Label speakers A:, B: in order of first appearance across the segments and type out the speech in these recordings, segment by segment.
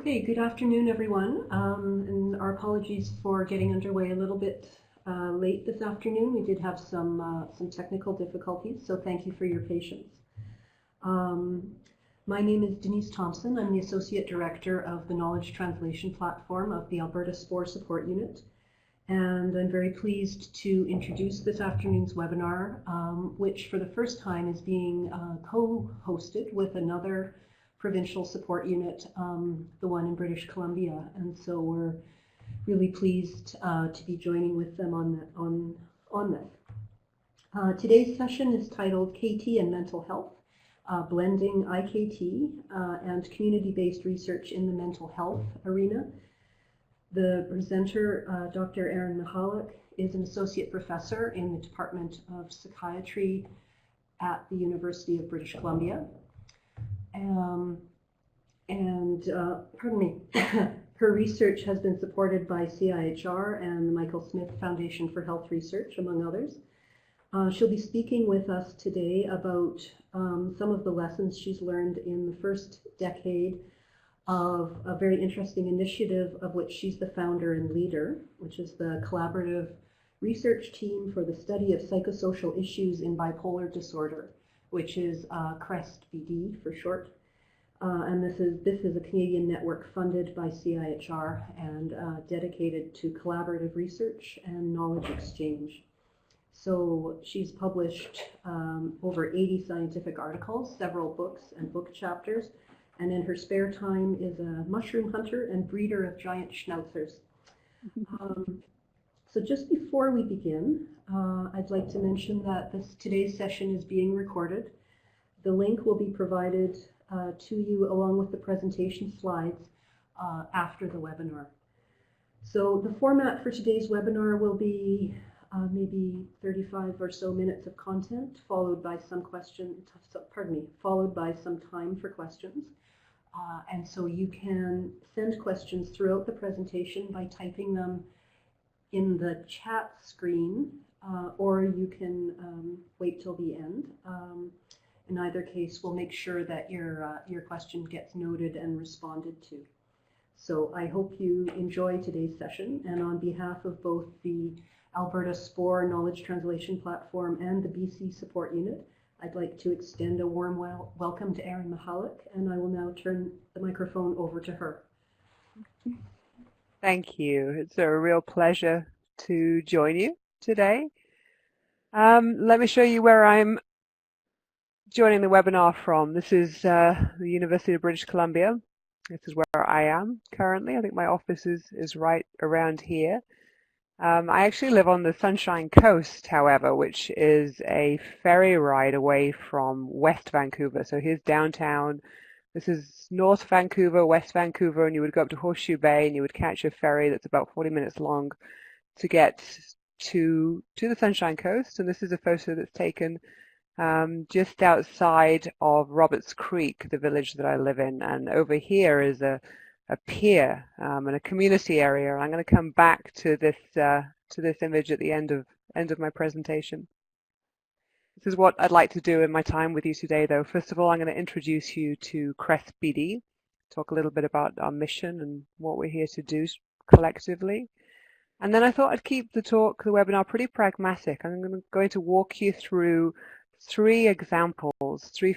A: Okay, good afternoon, everyone, and our apologies for getting underway a little bit late this afternoon. We did have some technical difficulties, so thank you for your patience. My name is Denise Thompson. I'm the Associate Director of the Knowledge Translation Platform of the Alberta SPORE Support Unit, and I'm very pleased to introduce this afternoon's webinar, which for the first time is being co-hosted with another provincial support unit, the one in British Columbia, and so we're really pleased to be joining with them on this. Today's session is titled KT and Mental Health, Blending IKT and Community-Based Research in the Mental Health Arena. The presenter, Dr. Erin Michalak, is an Associate Professor in the Department of Psychiatry at the University of British Columbia. Pardon me, her research has been supported by CIHR and the Michael Smith Foundation for Health Research, among others. She'll be speaking with us today about some of the lessons she's learned in the first decade of a very interesting initiative of which she's the founder and leader, which is the Collaborative Research Team for the Study of Psychosocial Issues in Bipolar Disorder, which is CREST-BD for short. And this is a Canadian network funded by CIHR and dedicated to collaborative research and knowledge exchange. So she's published over 80 scientific articles, several books and book chapters, and in her spare time is a mushroom hunter and breeder of giant schnauzers. So just before we begin, I'd like to mention that today's session is being recorded. The link will be provided to you along with the presentation slides after the webinar. So the format for today's webinar will be maybe 35 or so minutes of content, followed by some time for questions. And so you can send questions throughout the presentation by typing them in the chat screen, or you can wait till the end. In either case, we'll make sure that your question gets noted and responded to. So I hope you enjoy today's session, and on behalf of both the Alberta SPORE Knowledge Translation Platform and the BC Support Unit, I'd like to extend a warm welcome to Erin Michalak, and I will now turn the microphone over to her.
B: Thank you. It's a real pleasure to join you today. Let me show you where I'm joining the webinar from. This is the University of British Columbia. This is where I am currently. I think my office is right around here. I actually live on the Sunshine Coast, however, which is a ferry ride away from West Vancouver. So here's downtown. This is North Vancouver, West Vancouver, and you would go up to Horseshoe Bay and you would catch a ferry that's about 40 minutes long to get to the Sunshine Coast. And this is a photo that's taken just outside of Roberts Creek, the village that I live in. And over here is a pier and a community area. I'm going to come back to this image at the end of my presentation. This is what I'd like to do in my time with you today, though. First of all, I'm going to introduce you to CREST-BD, talk a little bit about our mission and what we're here to do collectively. And then I thought I'd keep the webinar pretty pragmatic. I'm going to walk you through three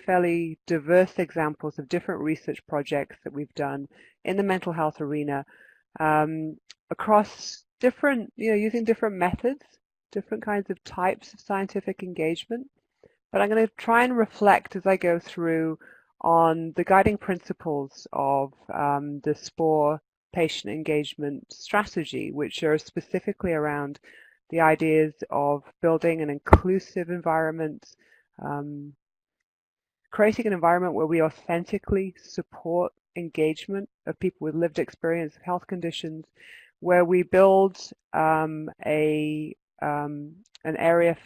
B: fairly diverse examples of different research projects that we've done in the mental health arena across using different methods, different kinds of types of scientific engagement. But I'm going to try and reflect as I go through on the guiding principles of the SPORE patient engagement strategy, which are specifically around the ideas of building an inclusive environment, creating an environment where we authentically support engagement of people with lived experience of health conditions, where we build an area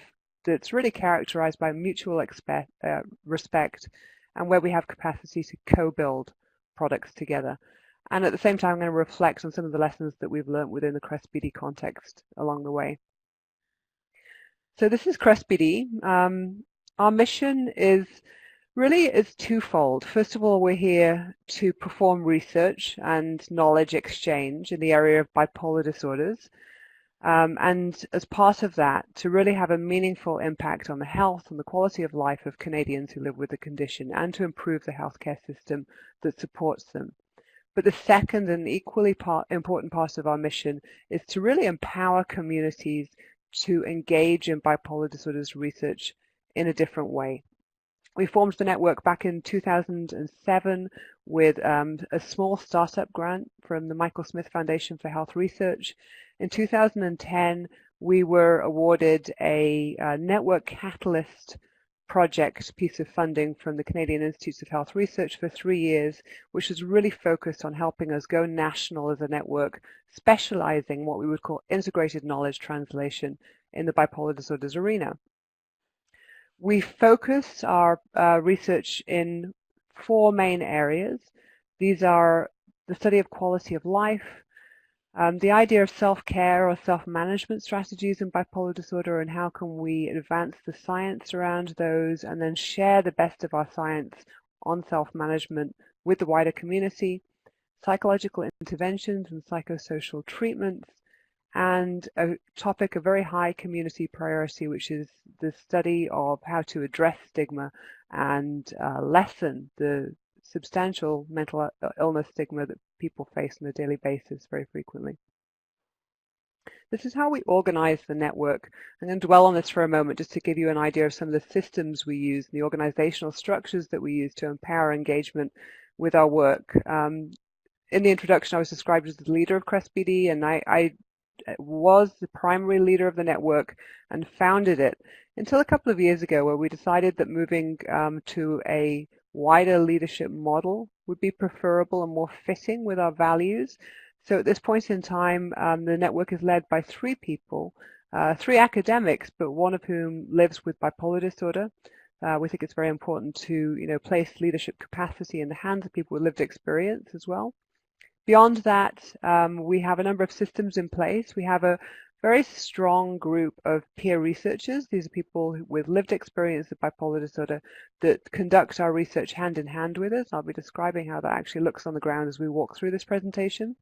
B: that's really characterized by mutual respect, and where we have capacity to co-build products together. And at the same time, I'm going to reflect on some of the lessons that we've learned within the CREST-BD context along the way. So this is CREST-BD. Our mission is Really, it's twofold. First of all, we're here to perform research and knowledge exchange in the area of bipolar disorders. And as part of that, to really have a meaningful impact on the health and the quality of life of Canadians who live with the condition, and to improve the healthcare system that supports them. But the second and equally important part of our mission is to really empower communities to engage in bipolar disorders research in a different way. We formed the network back in 2007 with a small startup grant from the Michael Smith Foundation for Health Research. In 2010, we were awarded a Network Catalyst project piece of funding from the Canadian Institutes of Health Research for 3 years, which was really focused on helping us go national as a network, specializing in what we would call integrated knowledge translation in the bipolar disorders arena. We focus our research in 4 main areas. These are the study of quality of life, the idea of self-care or self-management strategies in bipolar disorder, and how can we advance the science around those, and then share the best of our science on self-management with the wider community, psychological interventions and psychosocial treatments, and a topic of very high community priority, which is the study of how to address stigma and lessen the substantial mental illness stigma that people face on a daily basis very frequently. This is how we organize the network. I'm going to dwell on this for a moment just to give you an idea of some of the systems we use and the organizational structures that we use to empower engagement with our work. In the introduction, I was described as the leader of CREST-BD, and I was the primary leader of the network and founded it until a couple of years ago, where we decided that moving to a wider leadership model would be preferable and more fitting with our values. So at this point in time, the network is led by 3 people, 3 academics, but one of whom lives with bipolar disorder. We think it's very important to place leadership capacity in the hands of people with lived experience as well. Beyond that, we have a number of systems in place. We have a very strong group of peer researchers. These are people with lived experience of bipolar disorder that conduct our research hand in hand with us. I'll be describing how that actually looks on the ground as we walk through this presentation.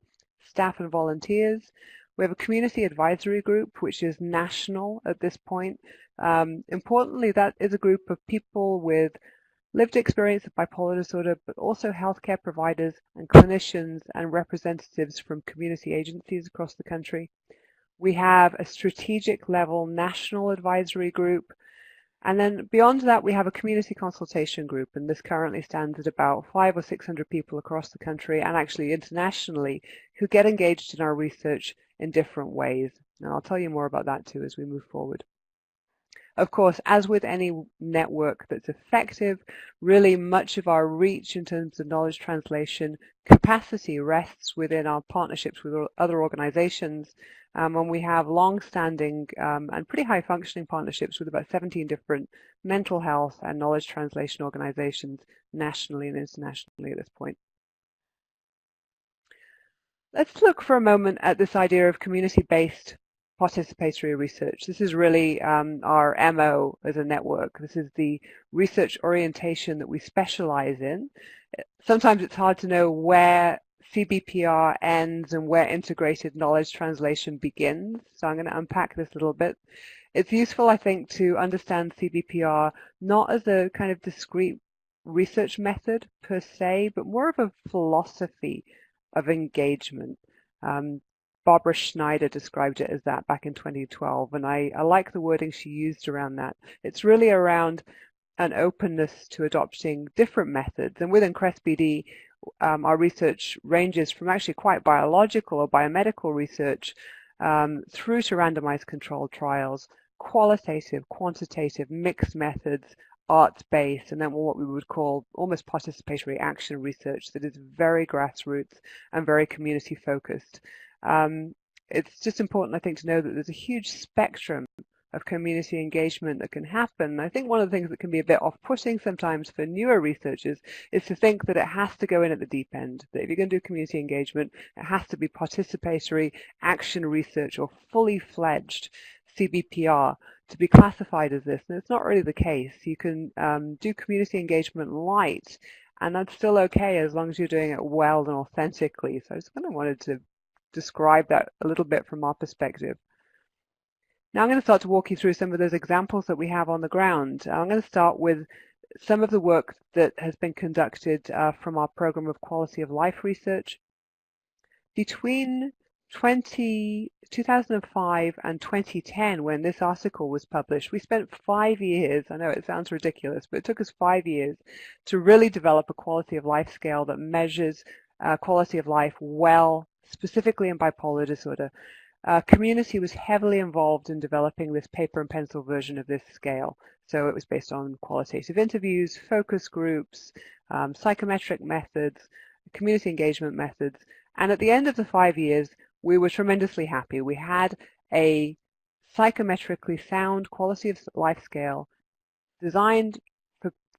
B: Staff and volunteers. We have a community advisory group, which is national at this point. Importantly, that is a group of people with lived experience of bipolar disorder, but also healthcare providers and clinicians and representatives from community agencies across the country. We have a strategic level national advisory group. And then beyond that, we have a community consultation group, and this currently stands at about 500 or 600 people across the country and actually internationally who get engaged in our research in different ways. And I'll tell you more about that too as we move forward. Of course, as with any network that's effective, really much of our reach in terms of knowledge translation capacity rests within our partnerships with other organizations. And we have long-standing and pretty high-functioning partnerships with about 17 different mental health and knowledge translation organizations nationally and internationally at this point. Let's look for a moment at this idea of community-based participatory research. This is really our MO as a network. This is the research orientation that we specialize in. Sometimes it's hard to know where CBPR ends and where integrated knowledge translation begins. So I'm going to unpack this a little bit. It's useful, I think, to understand CBPR not as a kind of discrete research method per se, but more of a philosophy of engagement. Barbara Schneider described it as that back in 2012, and I like the wording she used around that. It's really around an openness to adopting different methods, and within CREST-BD, our research ranges from actually quite biological or biomedical research through to randomized controlled trials, qualitative, quantitative, mixed methods, arts-based, and then what we would call almost participatory action research that is very grassroots and very community-focused. It's just important, I think, to know that there's a huge spectrum of community engagement that can happen. I think one of the things that can be a bit off-putting sometimes for newer researchers is to think that it has to go in at the deep end, that if you're going to do community engagement, it has to be participatory action research or fully fledged CBPR to be classified as this, and it's not really the case. You can do community engagement light, and that's still okay as long as you're doing it well and authentically. So I just kind of wanted to describe that a little bit from our perspective. Now I'm going to start to walk you through some of those examples that we have on the ground. I'm going to start with some of the work that has been conducted from our program of quality of life research. Between 2005 and 2010, when this article was published, we spent 5 years, I know it sounds ridiculous, but it took us 5 years to really develop a quality of life scale that measures quality of life well, specifically in bipolar disorder. Community was heavily involved in developing this paper and pencil version of this scale. So it was based on qualitative interviews, focus groups, psychometric methods, community engagement methods. And at the end of the 5 years, we were tremendously happy. We had a psychometrically sound quality of life scale designed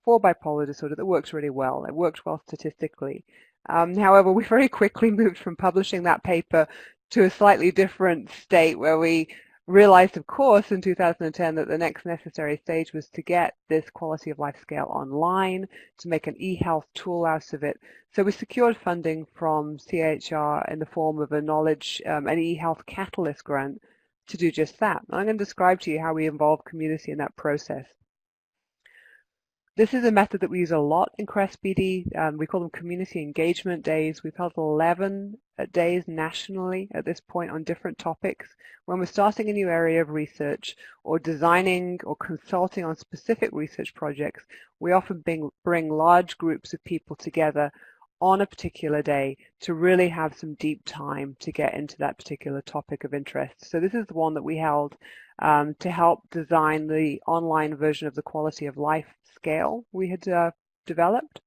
B: for bipolar disorder that works really well. It worked well statistically. However, we very quickly moved from publishing that paper to a slightly different state where we realized, of course, in 2010 that the next necessary stage was to get this quality of life scale online, to make an e-health tool out of it. So we secured funding from CHR in the form of a knowledge, an e-health catalyst grant to do just that. And I'm going to describe to you how we involve community in that process. This is a method that we use a lot in CREST-BD. We call them community engagement days. We've held 11 days nationally at this point on different topics. When we're starting a new area of research or designing or consulting on specific research projects, we often bring large groups of people together on a particular day to really have some deep time to get into that particular topic of interest. So this is the one that we held to help design the online version of the quality of life scale we had developed.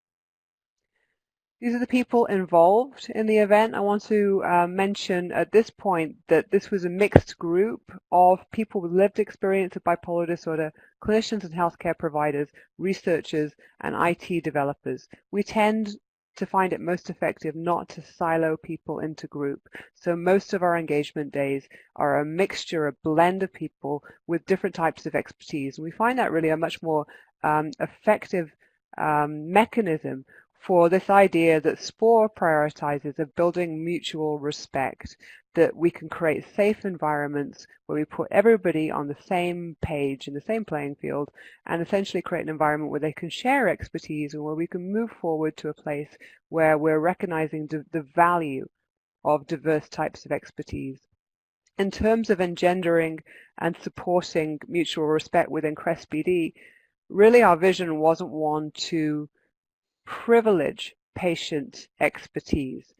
B: These are the people involved in the event. I want to mention at this point that this was a mixed group of people with lived experience of bipolar disorder, clinicians and healthcare providers, researchers, and IT developers. We tend to find it most effective not to silo people into group. So most of our engagement days are a mixture, a blend of people with different types of expertise. And we find that really a much more effective mechanism for this idea that SPORE prioritizes of building mutual respect, that we can create safe environments where we put everybody on the same page in the same playing field and essentially create an environment where they can share expertise and where we can move forward to a place where we're recognizing the value of diverse types of expertise. In terms of engendering and supporting mutual respect within CREST-BD, really our vision wasn't one to privilege patient expertise.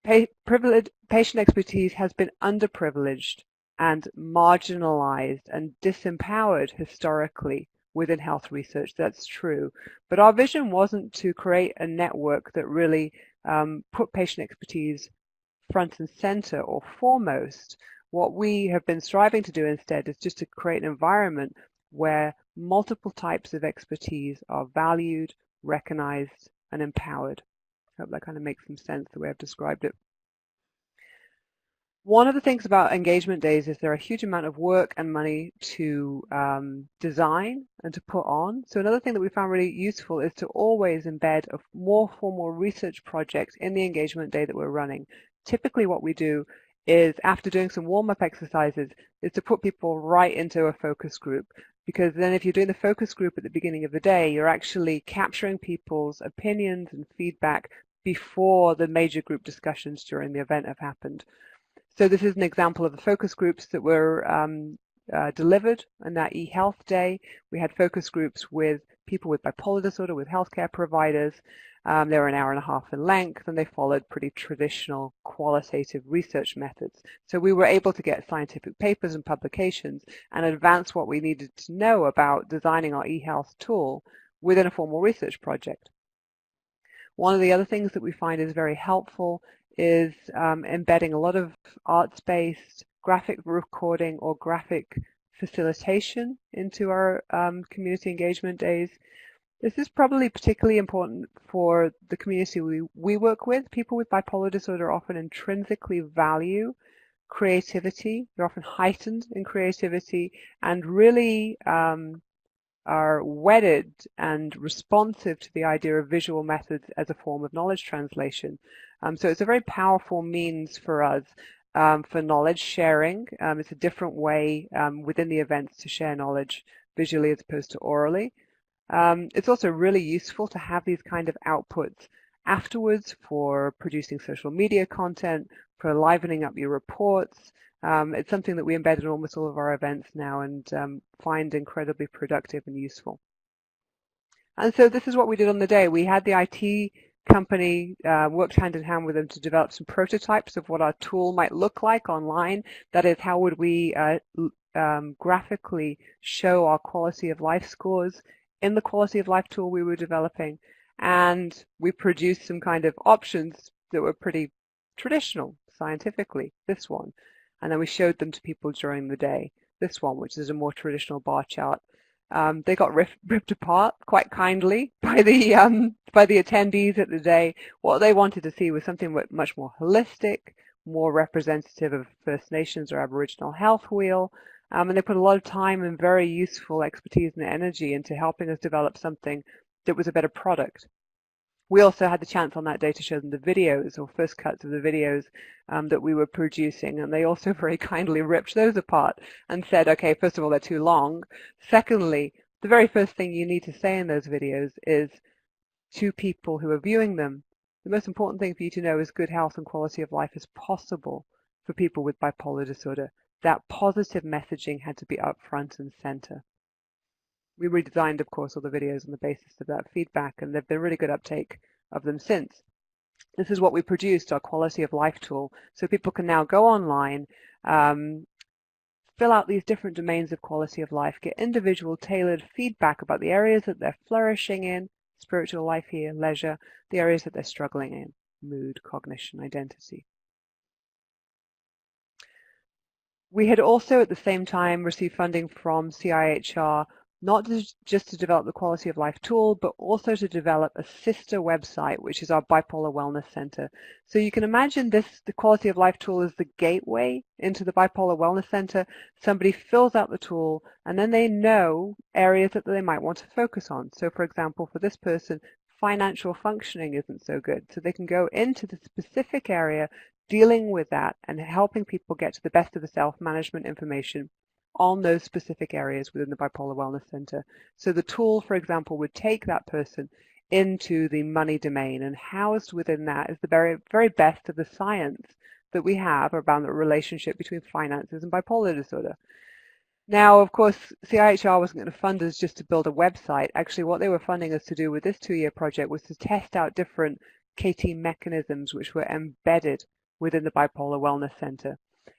B: Patient expertise has been underprivileged and marginalized and disempowered historically within health research. That's true. But our vision wasn't to create a network that really put patient expertise front and center or foremost. What we have been striving to do instead is just to create an environment where multiple types of expertise are valued, recognized, and empowered. I hope that kind of makes some sense the way I've described it. One of the things about engagement days is there are a huge amount of work and money to design and to put on. So another thing that we found really useful is to always embed a more formal research project in the engagement day that we're running. Typically what we do is, after doing some warm-up exercises, is to put people right into a focus group. Because then if you're doing the focus group at the beginning of the day, you're actually capturing people's opinions and feedback before the major group discussions during the event have happened. So this is an example of the focus groups that were delivered on that e-health day. We had focus groups with people with bipolar disorder, with healthcare providers. They were an hour and a half in length, and they followed pretty traditional qualitative research methods. So we were able to get scientific papers and publications and advance what we needed to know about designing our e-health tool within a formal research project. One of the other things that we find is very helpful is embedding a lot of arts-based graphic recording or graphic facilitation into our community engagement days. This is probably particularly important for the community we work with. People with bipolar disorder often intrinsically value creativity. They're often heightened in creativity and really are wedded and responsive to the idea of visual methods as a form of knowledge translation. So it's a very powerful means for us for knowledge sharing. It's a different way within the events to share knowledge visually as opposed to orally. It's also really useful to have these kind of outputs afterwards for producing social media content, for livening up your reports. It's something that we embed in almost all of our events now and find incredibly productive and useful. And so this is what we did on the day. We had the IT company, worked hand in hand with them to develop some prototypes of what our tool might look like online. That is, how would we graphically show our quality of life scores in the quality of life tool we were developing. And we produced some kind of options that were pretty traditional scientifically, this one. And then we showed them to people during the day, this one, which is a more traditional bar chart. They got ripped apart quite kindly by the attendees at the day. What they wanted to see was something much more holistic, more representative of First Nations or Aboriginal health wheel. And they put a lot of time and very useful expertise and energy into helping us develop something that was a better product. We also had the chance on that day to show them the videos, or first cuts of the videos that we were producing, and they also very kindly ripped those apart and said, okay, first of all, they're too long. Secondly, the very first thing you need to say in those videos is to people who are viewing them, the most important thing for you to know is good health and quality of life is possible for people with bipolar disorder. That positive messaging had to be up front and center. We redesigned, of course, all the videos on the basis of that feedback, and there've been really good uptake of them since. This is what we produced, our quality of life tool, so people can now go online, fill out these different domains of quality of life, get individual tailored feedback about the areas that they're flourishing in, spiritual life here, leisure, the areas that they're struggling in, mood, cognition, identity. We had also at the same time received funding from CIHR, not just to develop the quality of life tool, but also to develop a sister website, which is our Bipolar Wellness Center. So you can imagine the quality of life tool is the gateway into the Bipolar Wellness Center. Somebody fills out the tool, and then they know areas that they might want to focus on. So for example, for this person, financial functioning isn't so good. So they can go into the specific area dealing with that and helping people get to the best of the self-management information on those specific areas within the Bipolar Wellness Center. So the tool, for example, would take that person into the money domain, and housed within that is the very, very best of the science that we have around the relationship between finances and bipolar disorder. Now, of course, CIHR wasn't going to fund us just to build a website. Actually, what they were funding us to do with this 2-year project was to test out different KT mechanisms which were embedded within the Bipolar Wellness Center.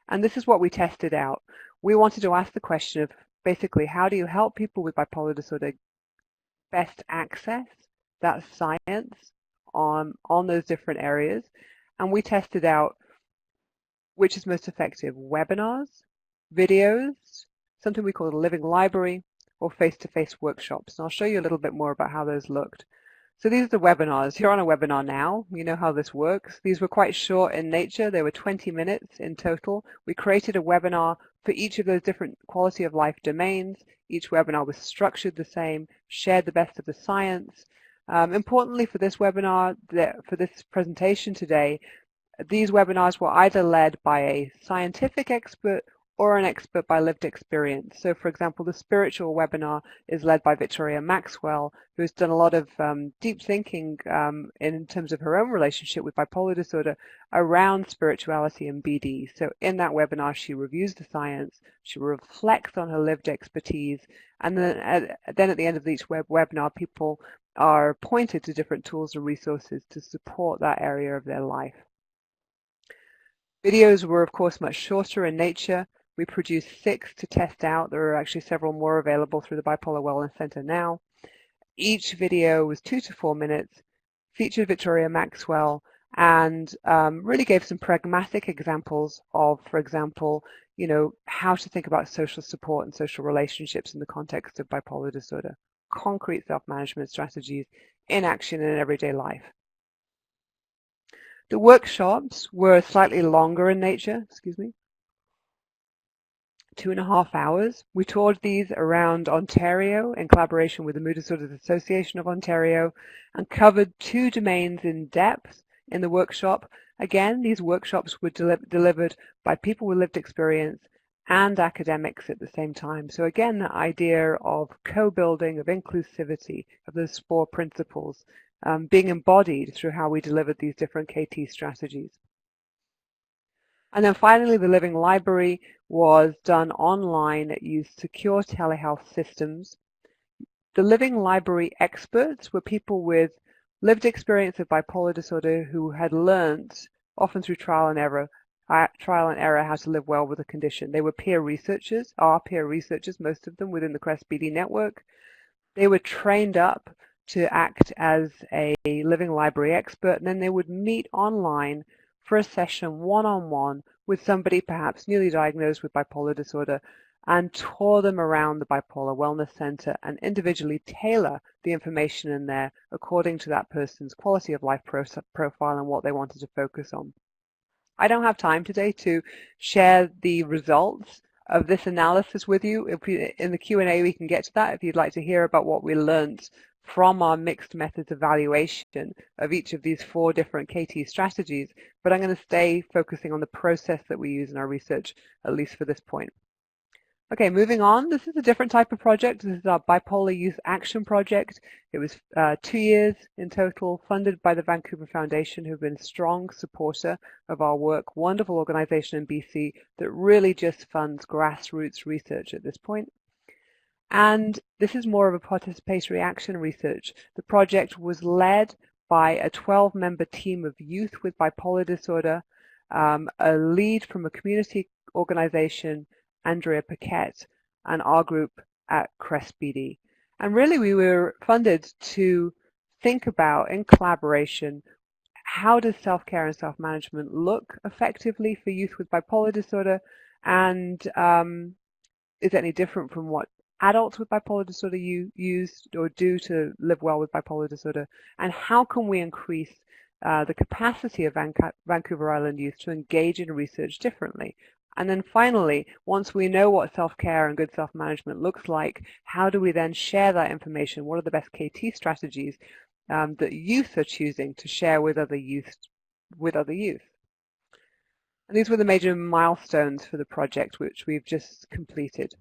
B: And this is what we tested out. We wanted to ask the question of basically, how do you help people with bipolar disorder best access that science on those different areas? And we tested out which is most effective: webinars, videos, something we call a living library, or face-to-face workshops. And I'll show you a little bit more about how those looked. So these are the webinars. You're on a webinar now. You know how this works. These were quite short in nature. They were 20 minutes in total. We created a webinar for each of those different quality of life domains. Each webinar was structured the same, shared the best of the science. Importantly for this webinar, for this presentation today, these webinars were either led by a scientific expert or an expert by lived experience. So for example, the spiritual webinar is led by Maxwell, who's done a lot of deep thinking in terms of her own relationship with bipolar disorder around spirituality and BD. So in that webinar, she reviews the science, she reflects on her lived expertise, and then at the end of each webinar, people are pointed to different tools and resources to support that area of their life. Videos were, of course, much shorter in nature. We produced 6 to test out. There are actually several more available through the Bipolar Wellness Center now. Each video was 2 to 4 minutes, featured Maxwell, and really gave some pragmatic examples of, for example, how to think about social support and social relationships in the context of bipolar disorder. Concrete self-management strategies in action in everyday life. The workshops were slightly longer in nature, 2.5 hours. We toured these around Ontario in collaboration with the Mood Disorders Association of Ontario and covered 2 domains in depth in the workshop. Again, these workshops were delivered by people with lived experience and academics at the same time. So again, the idea of co-building, of inclusivity, of those 4 principles being embodied through how we delivered these different KT strategies. And then finally, the Living Library was done online. It used secure telehealth systems. The Living Library experts were people with lived experience of bipolar disorder who had learned, often through trial and error, how to live well with the condition. They were peer researchers, most of them within the CREST-BD network. They were trained up to act as a Living Library expert, and then they would meet online for a session one-on-one with somebody perhaps newly diagnosed with bipolar disorder and tour them around the Bipolar Wellness Center and individually tailor the information in there according to that person's quality of life profile and what they wanted to focus on. I don't have time today to share the results of this analysis with you. In the Q&A we can get to that if you'd like to hear about what we learned from our mixed methods evaluation of each of these 4 different KT strategies, but I'm going to stay focusing on the process that we use in our research, at least for this point. Okay, moving on. This is a different type of project. This is our Bipolar Youth Action Project. It was 2 years in total, funded by the Vancouver Foundation, who've been a strong supporter of our work. Wonderful organization in BC that really just funds grassroots research at this point. And this is more of a participatory action research. The project was led by a 12-member team of youth with bipolar disorder, a lead from a community organization, Andrea Paquette, and our group at CREST-BD. And really we were funded to think about, in collaboration, how does self-care and self-management look effectively for youth with bipolar disorder, and is it any different from what adults with bipolar disorder use or do to live well with bipolar disorder, and how can we increase the capacity of Vancouver Island youth to engage in research differently? And then finally, once we know what self-care and good self-management looks like, how do we then share that information? What are the best KT strategies that youth are choosing to share with other youth? And these were the major milestones for the project, which we've just completed.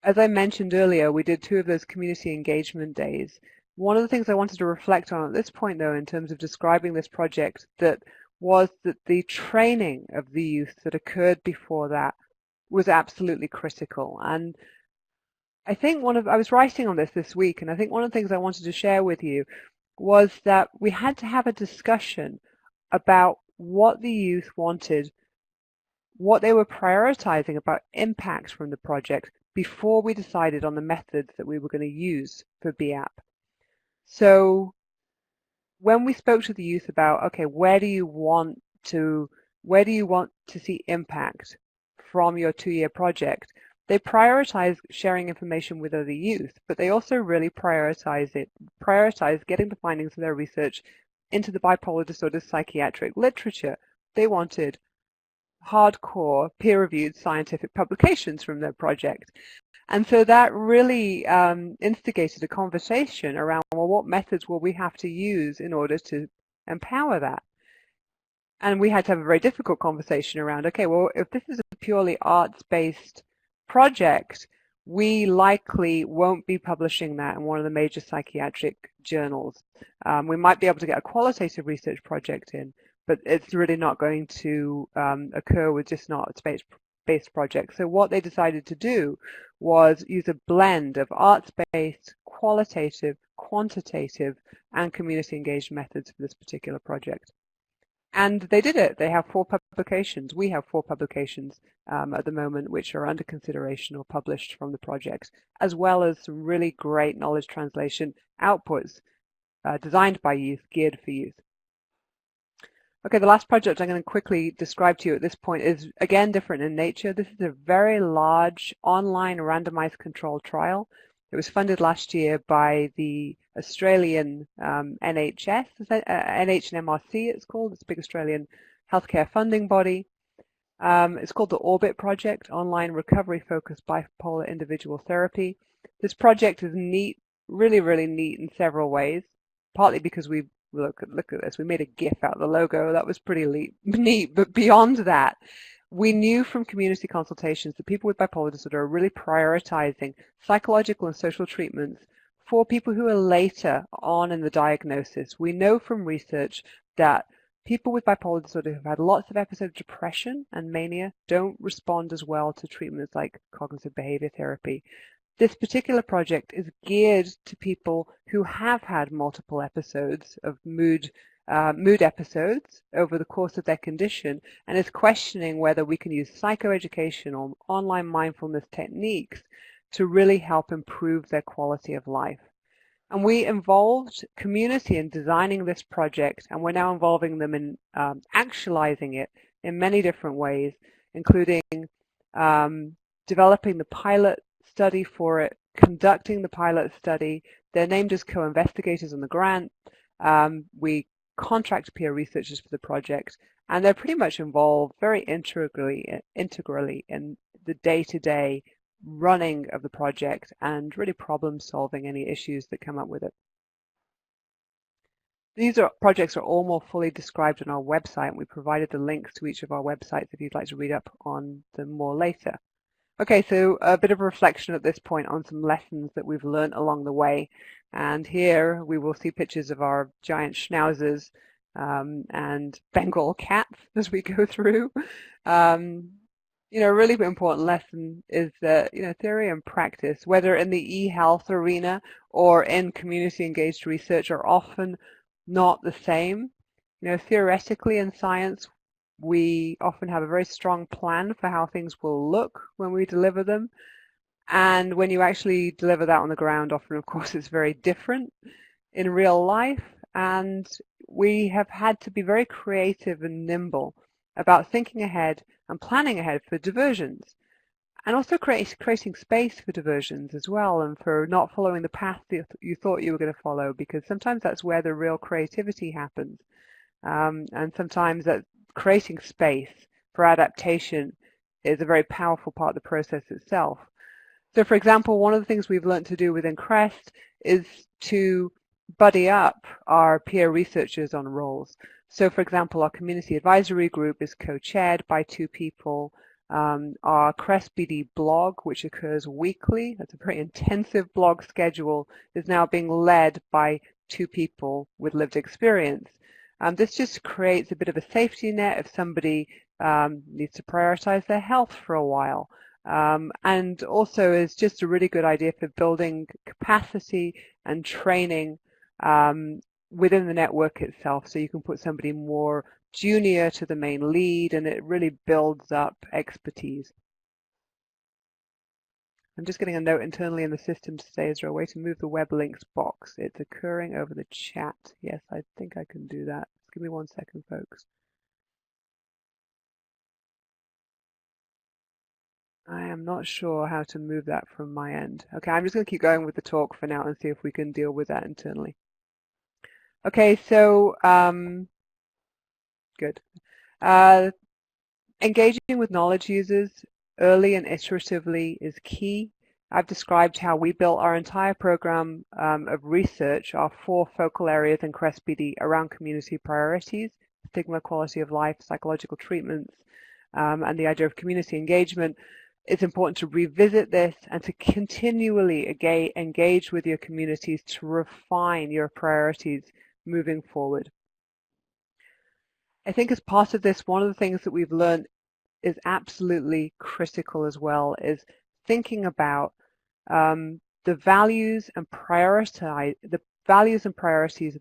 B: As I mentioned earlier, we did 2 of those community engagement days. One of the things I wanted to reflect on at this point, though, in terms of describing this project, was that the training of the youth that occurred before that was absolutely critical. And I think I was writing on this week, and I think one of the things I wanted to share with you was that we had to have a discussion about what the youth wanted, what they were prioritizing about impact from the project before we decided on the methods that we were going to use for BAP. So when we spoke to the youth about, okay, where do you want to see impact from your 2-year project, they prioritize sharing information with other youth, but they also really prioritize getting the findings of their research into the bipolar disorder psychiatric literature. They wanted hardcore peer-reviewed scientific publications from their project. And so that really instigated a conversation around, well, what methods will we have to use in order to empower that? And we had to have a very difficult conversation around, okay, well, if this is a purely arts-based project, we likely won't be publishing that in one of the major psychiatric journals. We might be able to get a qualitative research project in, but it's really not going to occur with just not arts-based projects. So what they decided to do was use a blend of arts-based, qualitative, quantitative, and community-engaged methods for this particular project. And they did it. They have 4 publications. We have 4 publications at the moment which are under consideration or published from the project, as well as some really great knowledge translation outputs designed by youth, geared for youth. Okay, the last project I'm going to quickly describe to you at this point is, again, different in nature. This is a very large online randomized controlled trial. It was funded last year by the Australian NHS, NH and MRC it's called. It's a big Australian healthcare funding body. It's called the Orbit Project, Online Recovery-Focused Bipolar Individual Therapy. This project is neat, really, really neat in several ways, partly because we look at this. We made a GIF out of the logo. That was pretty neat. But beyond that, we knew from community consultations that people with bipolar disorder are really prioritizing psychological and social treatments for people who are later on in the diagnosis. We know from research that people with bipolar disorder who've had lots of episodes of depression and mania don't respond as well to treatments like cognitive behavior therapy. This particular project is geared to people who have had multiple episodes of mood episodes over the course of their condition, and is questioning whether we can use psychoeducation or online mindfulness techniques to really help improve their quality of life. And we involved community in designing this project, and we're now involving them in actualizing it in many different ways, including developing the pilot study for it, conducting the pilot study. They're named as co-investigators on the grant. We contract peer researchers for the project, and they're pretty much involved very integrally in the day-to-day running of the project and really problem solving any issues that come up with it. These projects are all more fully described on our website, and we provided the links to each of our websites if you'd like to read up on them more later. Okay, so a bit of a reflection at this point on some lessons that we've learned along the way. And here we will see pictures of our giant schnauzers and Bengal cats as we go through. A really important lesson is that, theory and practice, whether in the e-health arena or in community-engaged research, are often not the same. Theoretically in science, we often have a very strong plan for how things will look when we deliver them. And when you actually deliver that on the ground, often, of course, it's very different in real life. And we have had to be very creative and nimble about thinking ahead and planning ahead for diversions, and also creating space for diversions as well, and for not following the path that you thought you were going to follow, because sometimes that's where the real creativity happens. And sometimes that creating space for adaptation is a very powerful part of the process itself. So, for example, one of the things we've learned to do within CREST is to buddy up our peer researchers on roles. So, for example, our community advisory group is co-chaired by 2 people. Our CREST BD blog, which occurs weekly, that's a very intensive blog schedule, is now being led by 2 people with lived experience. This just creates a bit of a safety net if somebody needs to prioritize their health for a while. And also is just a really good idea for building capacity and training within the network itself, so you can put somebody more junior to the main lead, and it really builds up expertise. I'm just getting a note internally in the system to say, is there a way to move the web links box? It's occurring over the chat. Yes, I think I can do that. Give me 1 second, folks. I am not sure how to move that from my end. Okay, I'm just going to keep going with the talk for now and see if we can deal with that internally. Okay, so good. Engaging with knowledge users early and iteratively is key. I've described how we built our entire program of research, our 4 focal areas in CREST BD around community priorities, stigma, quality of life, psychological treatments, and the idea of community engagement. It's important to revisit this and to continually engage with your communities to refine your priorities moving forward. I think as part of this, one of the things that we've learned is absolutely critical as well is thinking about the values and priorities of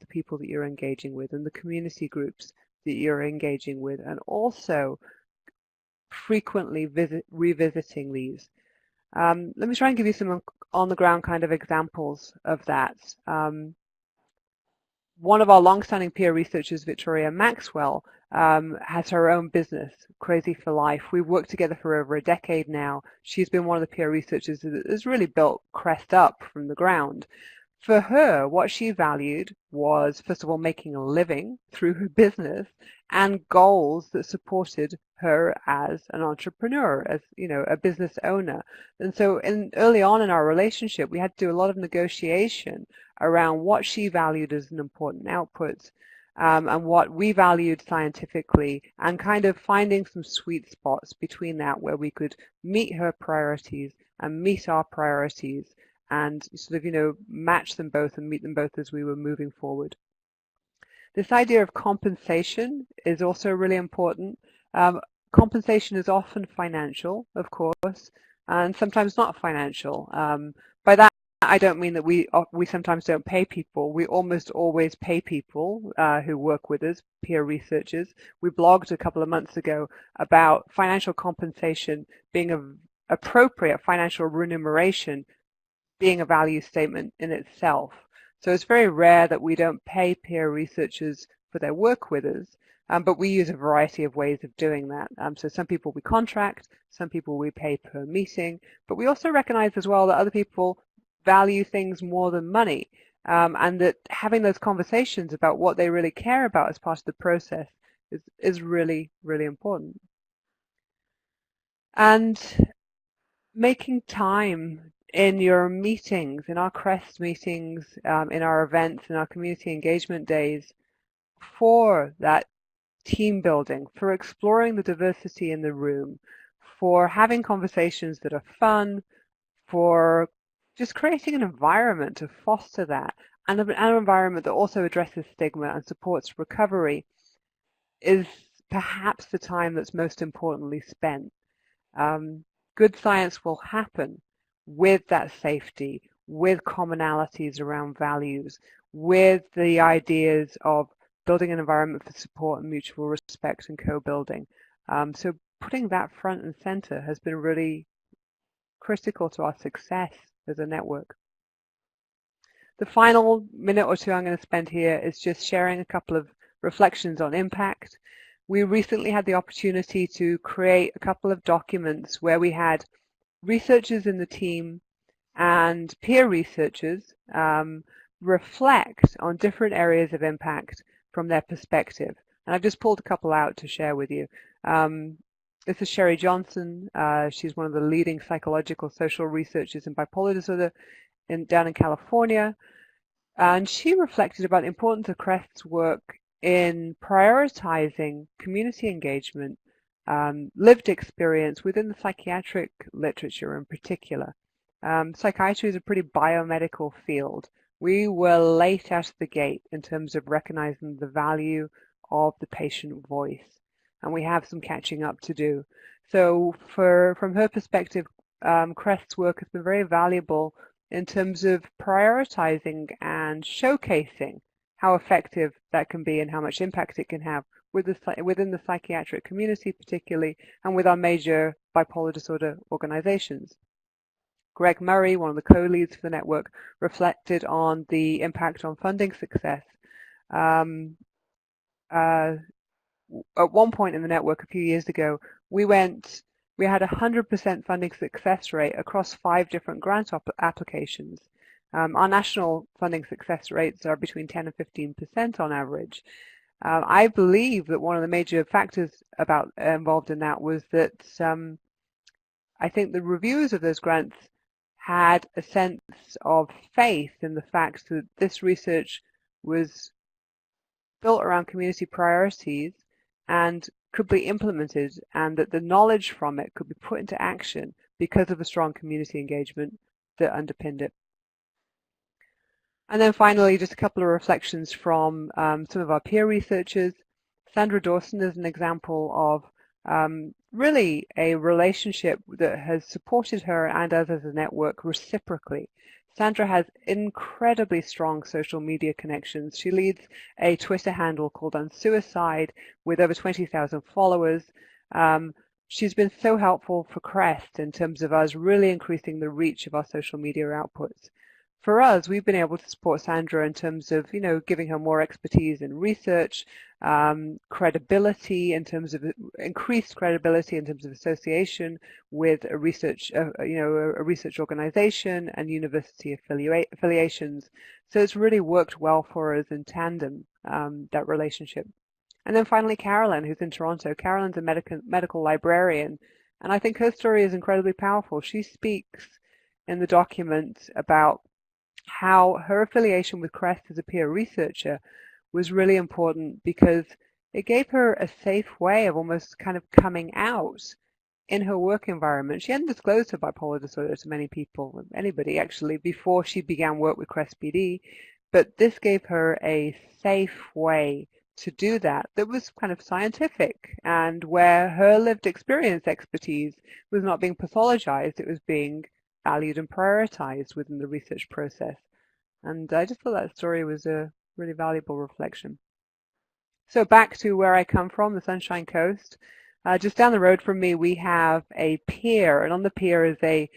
B: the people that you're engaging with and the community groups that you're engaging with, and also frequently revisiting these. Let me try and give you some on-the-ground kind of examples of that. One of our long-standing peer researchers, Victoria Maxwell, has her own business, Crazy for Life. We've worked together for over a decade now. She's been one of the peer researchers that has really built CREST up from the ground. For her, what she valued was, first of all, making a living through her business and goals that supported her as an entrepreneur, as, you know, a business owner. And so early on in our relationship, we had to do a lot of negotiation around what she valued as an important output, and what we valued scientifically, and kind of finding some sweet spots between that where we could meet her priorities and meet our priorities and sort of, you know, match them both and meet them both as we were moving forward. This idea of compensation is also really important. Compensation is often financial, of course, and sometimes not financial. By that, I don't mean that we sometimes don't pay people. We almost always pay people who work with us, peer researchers. We blogged a couple of months ago about financial compensation being an appropriate financial remuneration being a value statement in itself. So it's very rare that we don't pay peer researchers for their work with us, but we use a variety of ways of doing that. So some people we contract, some people we pay per meeting, but we also recognize as well that other people value things more than money, and that having those conversations about what they really care about as part of the process is really, really important. And making time in your meetings, in our CREST meetings, in our events, in our community engagement days, for that team building, for exploring the diversity in the room, for having conversations that are fun, for just creating an environment to foster that, and an environment that also addresses stigma and supports recovery, is perhaps the time that's most importantly spent. Good science will happen with that safety, with commonalities around values, with the ideas of building an environment for support and mutual respect and co-building. So putting that front and center has been really critical to our success as a network. The final minute or two I'm going to spend here is just sharing a couple of reflections on impact. We recently had the opportunity to create a couple of documents where we had researchers in the team and peer researchers reflect on different areas of impact from their perspective. And I've just pulled a couple out to share with you. This is Sherry Johnson. She's one of the leading psychological social researchers in bipolar disorder down in California. And she reflected about the importance of CREST's work in prioritizing community engagement, lived experience within the psychiatric literature in particular. Psychiatry is a pretty biomedical field. We were late out of the gate in terms of recognizing the value of the patient voice, and we have some catching up to do. So from her perspective, CREST's work has been very valuable in terms of prioritizing and showcasing how effective that can be and how much impact it can have within the psychiatric community particularly, and with our major bipolar disorder organizations. Greg Murray, one of the co-leads for the network, reflected on the impact on funding success. At one point in the network a few years ago, we had 100% funding success rate across 5 different grant applications. Our national funding success rates are between 10 and 15% on average. I believe that one of the major factors involved in that was that I think the reviewers of those grants had a sense of faith in the fact that this research was built around community priorities and could be implemented, and that the knowledge from it could be put into action because of the strong community engagement that underpinned it. And then finally, just a couple of reflections from some of our peer researchers. Sandra Dawson is an example of really a relationship that has supported her and us as a network reciprocally. Sandra has incredibly strong social media connections. She leads a Twitter handle called Unsuicide with over 20,000 followers. She's been so helpful for CREST in terms of us really increasing the reach of our social media outputs. for us, we've been able to support Sandra in terms of, giving her more expertise in research, credibility in terms of increased credibility in terms of association with a research, a research organization and university affiliations. So it's really worked well for us in tandem, that relationship. And then finally, Carolyn, who's in Toronto. Carolyn's a medical librarian, and I think her story is incredibly powerful. She speaks in the document about how her affiliation with CREST as a peer researcher was really important because it gave her a safe way of almost kind of coming out in her work environment. She hadn't disclosed her bipolar disorder to many people, anybody actually, before she began work with CREST PD, but this gave her a safe way to do that was kind of scientific, and where her lived experience expertise was not being pathologized, it was being valued and prioritized within the research process. And I just thought that story was a really valuable reflection. So back to where I come from, the Sunshine Coast. Just down the road from me, we have a pier, and on the pier is a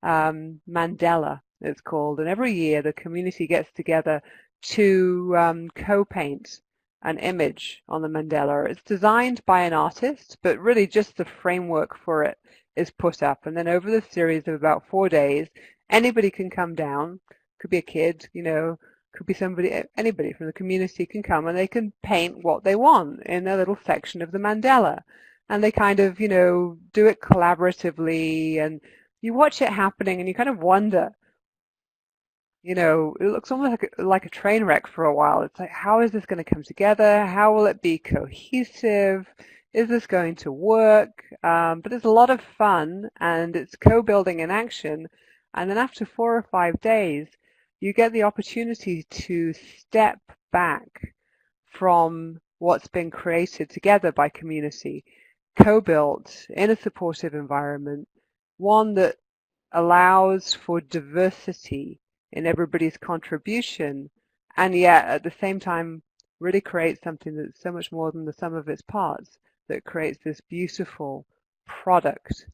B: mandala, it's called. And every year, the community gets together to co-paint an image on the mandala. It's designed by an artist, but really just the framework for it is put up. And then over the series of about 4 days, anybody can come down. Could be a kid, could be somebody, anybody from the community can come and they can paint what they want in a little section of the mandala. And they kind of, do it collaboratively, and you watch it happening and you kind of wonder, it looks almost like a train wreck for a while. It's like, how is this going to come together? How will it be cohesive? Is this going to work? But it's a lot of fun, and it's co-building in action. And then after 4 or 5 days, you get the opportunity to step back from what's been created together by community, co-built in a supportive environment, one that allows for diversity in everybody's contribution, and yet at the same time really creates something that's so much more than the sum of its parts, that creates this beautiful product.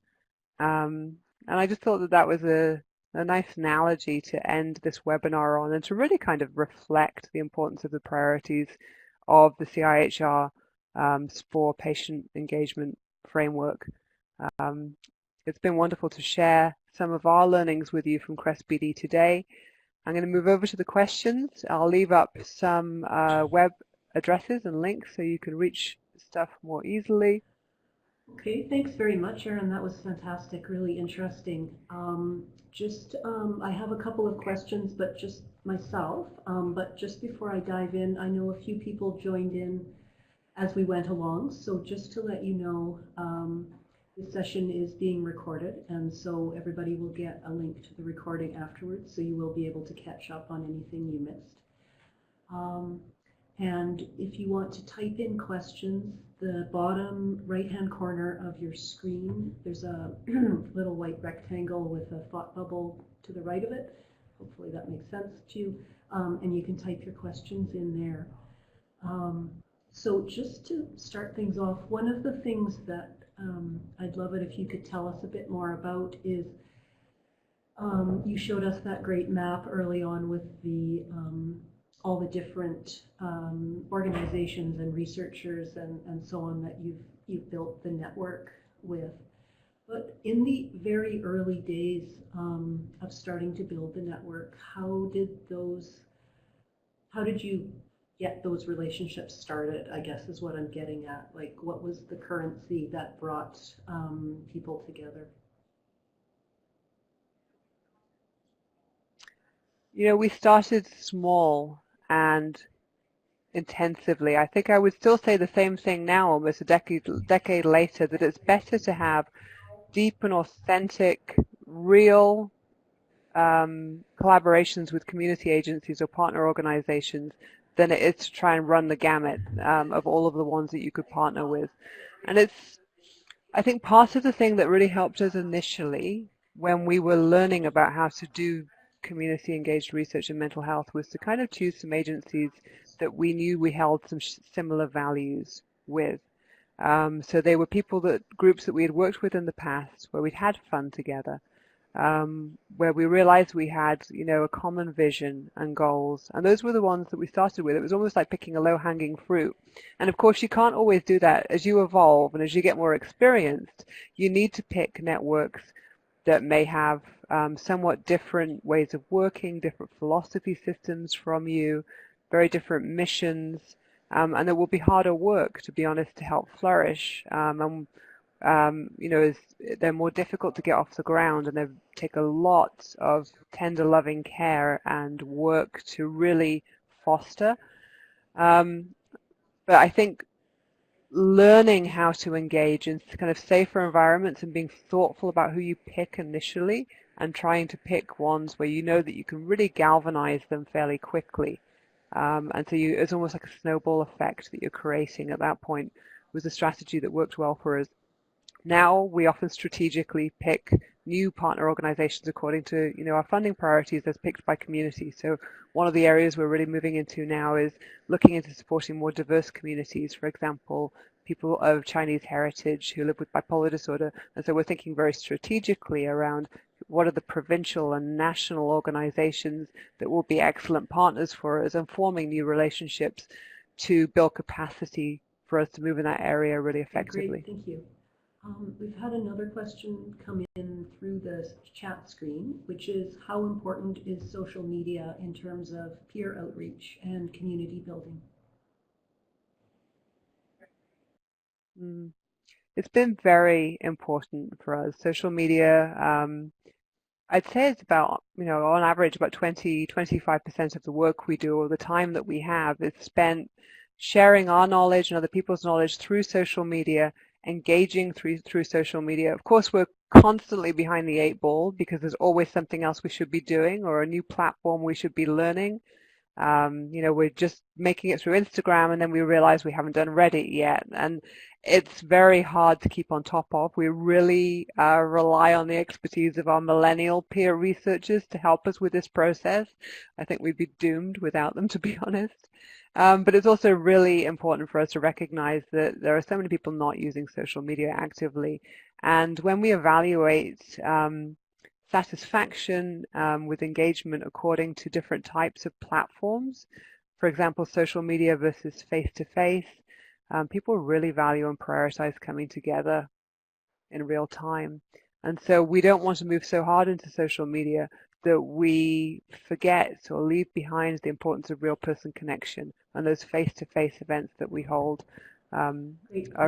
B: And I just thought that was a nice analogy to end this webinar on, and to really kind of reflect the importance of the priorities of the CIHR SPORE patient engagement framework. It's been wonderful to share some of our learnings with you from CREST PD today. I'm going to move over to the questions. I'll leave up some web addresses and links so you can reach stuff more easily.
A: Okay, thanks very much, Erin. That was fantastic, really interesting. I have a couple of questions, but just myself. But just before I dive in, I know a few people joined in as we went along. So just to let you know, this session is being recorded, and so everybody will get a link to the recording afterwards, so you will be able to catch up on anything you missed. And if you want to type in questions, the bottom right-hand corner of your screen, there's a little white rectangle with a thought bubble to the right of it. Hopefully that makes sense to you. And you can type your questions in there. So just to start things off, one of the things that I'd love it if you could tell us a bit more about is you showed us that great map early on with the all the different organizations and researchers and so on that you've built the network with. But in the very early days of starting to build the network, how did you get those relationships started, I guess is what I'm getting at. Like, what was the currency that brought people together?
B: We started small and intensively. I think I would still say the same thing now, almost a decade later, that it's better to have deep and authentic, real collaborations with community agencies or partner organizations than it is to try and run the gamut of all of the ones that you could partner with. And I think part of the thing that really helped us initially when we were learning about how to do community engaged research in mental health was to kind of choose some agencies that we knew we held some similar values with. So they were groups that we had worked with in the past, where we'd had fun together, where we realized we had, a common vision and goals. And those were the ones that we started with. It was almost like picking a low-hanging fruit. And of course, you can't always do that. As you evolve and as you get more experienced, you need to pick networks that may have somewhat different ways of working, different philosophy systems from you, very different missions, and it will be harder work, to be honest, to help flourish. They're more difficult to get off the ground, and they take a lot of tender, loving care and work to really foster. But I think learning how to engage in kind of safer environments and being thoughtful about who you pick initially and trying to pick ones where you know that you can really galvanize them fairly quickly. And so it's almost like a snowball effect that you're creating at that point was a strategy that worked well for us. Now we often strategically pick new partner organizations according to our funding priorities as picked by community. So one of the areas we're really moving into now is looking into supporting more diverse communities, for example, people of Chinese heritage who live with bipolar disorder. And so we're thinking very strategically around what are the provincial and national organizations that will be excellent partners for us and forming new relationships to build capacity for us to move in that area really effectively.
A: Great, thank you. We've had another question come in through the chat screen, which is how important is social media in terms of peer outreach and community building?
B: It's been very important for us. Social media, I'd say it's about, on average, about 20-25% of the work we do or the time that we have is spent sharing our knowledge and other people's knowledge through social media, engaging through social media. Of course, we're constantly behind the 8 ball because there's always something else we should be doing or a new platform we should be learning. We're just making it through Instagram and then we realize we haven't done Reddit yet. And it's very hard to keep on top of. We really rely on the expertise of our millennial peer researchers to help us with this process. I think we'd be doomed without them, to be honest. But it's also really important for us to recognize that there are so many people not using social media actively. And when we evaluate satisfaction with engagement according to different types of platforms, for example, social media versus face-to-face, people really value and prioritize coming together in real time. And so we don't want to move so hard into social media that we forget or leave behind the importance of real person connection, and those face-to-face events that we hold are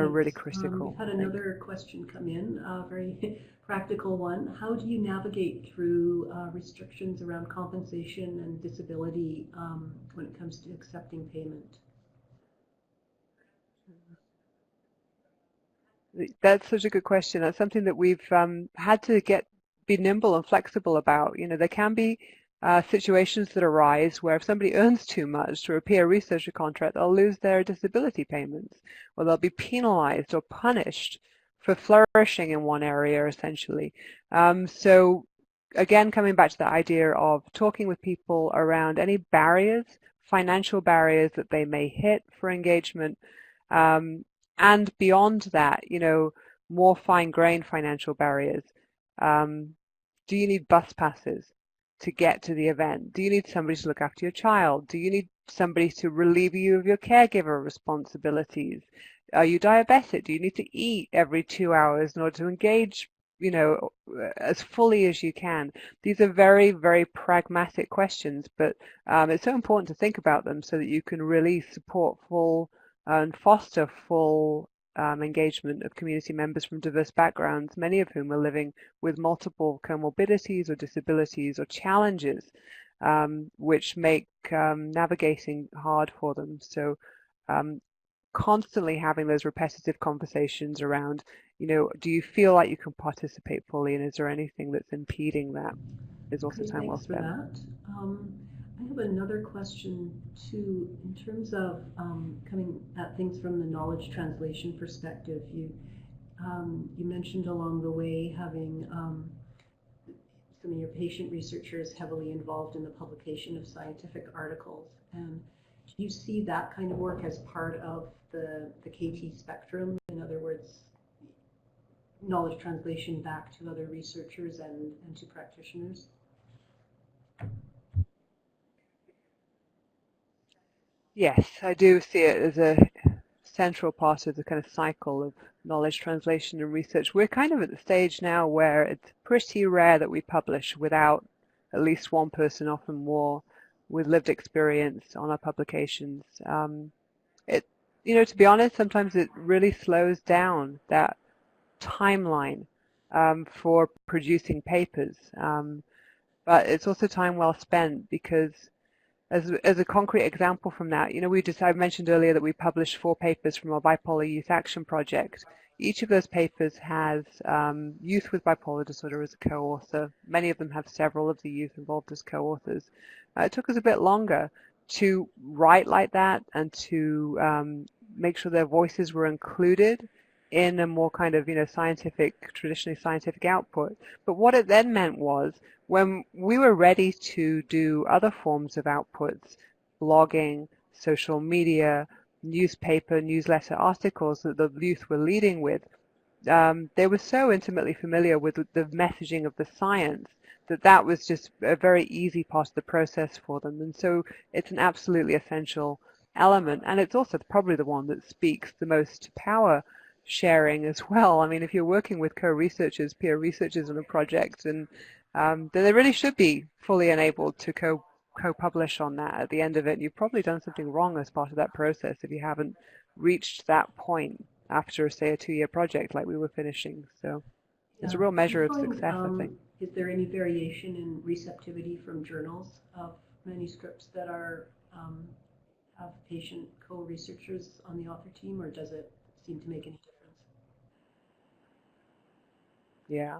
B: really critical.
A: We've had another question come in, a very practical one. How do you navigate through restrictions around compensation and disability when it comes to accepting payment?
B: That's such a good question. That's something that we've had to be nimble and flexible about. There can be situations that arise where if somebody earns too much through a peer researcher contract, they'll lose their disability payments, or they'll be penalized or punished for flourishing in one area, essentially. So again, coming back to the idea of talking with people around any barriers, financial barriers that they may hit for engagement, and beyond that, more fine-grained financial barriers. Do you need bus passes to get to the event? Do you need somebody to look after your child? Do you need somebody to relieve you of your caregiver responsibilities? Are you diabetic? Do you need to eat every 2 hours in order to engage, as fully as you can? These are very, very pragmatic questions, but it's so important to think about them so that you can really support full and foster full engagement of community members from diverse backgrounds, many of whom are living with multiple comorbidities or disabilities or challenges which make navigating hard for them. So constantly having those repetitive conversations around, do you feel like you can participate fully, and is there anything that's impeding that, is also time well spent.
A: Thanks for that. I have another question too, in terms of coming at things from the knowledge translation perspective. You mentioned along the way having some of your patient researchers heavily involved in the publication of scientific articles. And do you see that kind of work as part of the KT spectrum? In other words, knowledge translation back to other researchers and to practitioners?
B: Yes, I do see it as a central part of the kind of cycle of knowledge translation and research. We're kind of at the stage now where it's pretty rare that we publish without at least one person, often more, with lived experience on our publications. To be honest, sometimes it really slows down that timeline for producing papers. But it's also time well spent because as a concrete example from that, I mentioned earlier that we published 4 papers from our Bipolar Youth Action Project. Each of those papers has youth with bipolar disorder as a co-author. Many of them have several of the youth involved as co-authors. It took us a bit longer to write like that and to make sure their voices were included in a more kind of, traditionally scientific output. But what it then meant was when we were ready to do other forms of outputs, blogging, social media, newspaper, newsletter articles that the youth were leading with, they were so intimately familiar with the messaging of the science that was just a very easy part of the process for them. And so it's an absolutely essential element. And it's also probably the one that speaks the most to power sharing as well. I mean, if you're working with co-researchers, peer researchers on a project, and then they really should be fully enabled to co-publish on that at the end of it. And you've probably done something wrong as part of that process if you haven't reached that point after, say, a 2-year project like we were finishing. So it's a real measure of success, I think.
A: Is there any variation in receptivity from journals of manuscripts that have patient co-researchers on the author team, or does it seem to make any difference?
B: Yeah.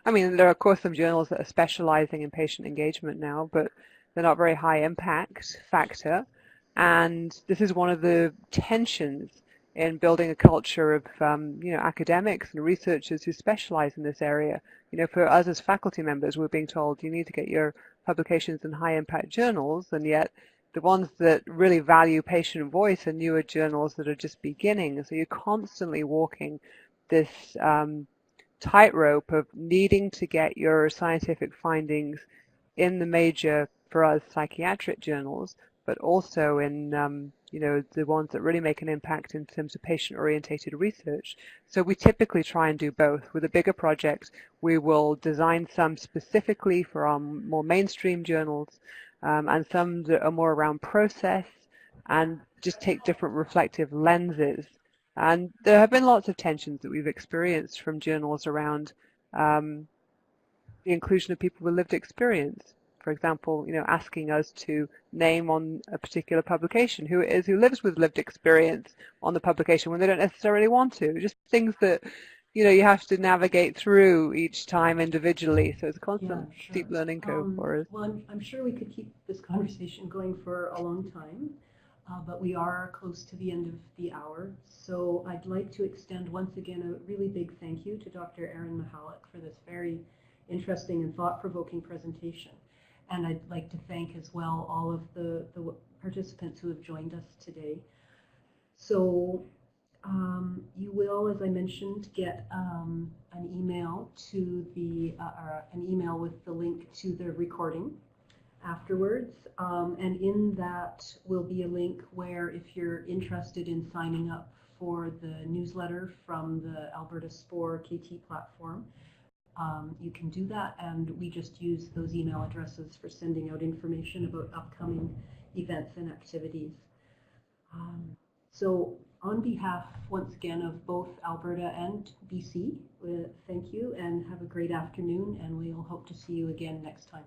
B: I mean, there are, of course, some journals that are specializing in patient engagement now, but they're not very high impact factor. And this is one of the tensions in building a culture of, academics and researchers who specialize in this area. For us as faculty members, we're being told you need to get your publications in high impact journals, and yet the ones that really value patient voice are newer journals that are just beginning. So you're constantly walking this tightrope of needing to get your scientific findings in the major, for us, psychiatric journals, but also in the ones that really make an impact in terms of patient-orientated research. So we typically try and do both. With a bigger project, we will design some specifically for our more mainstream journals, and some that are more around process and just take different reflective lenses. And there have been lots of tensions that we've experienced from journals around the inclusion of people with lived experience. For example, asking us to name on a particular publication who it is who lives with lived experience on the publication when they don't necessarily want to. Just things that, you have to navigate through each time individually. So it's a constant steep learning curve for us.
A: Well, I'm sure we could keep this conversation going for a long time, but we are close to the end of the hour. So I'd like to extend once again a really big thank you to Dr. Erin Michalak for this very interesting and thought-provoking presentation. And I'd like to thank as well all of the participants who have joined us today. So you will, as I mentioned, get an email to an email with the link to the recording afterwards. And in that will be a link where if you're interested in signing up for the newsletter from the Alberta SPORE KT platform, you can do that, and we just use those email addresses for sending out information about upcoming events and activities. So on behalf, once again, of both Alberta and BC, thank you and have a great afternoon, and we'll hope to see you again next time.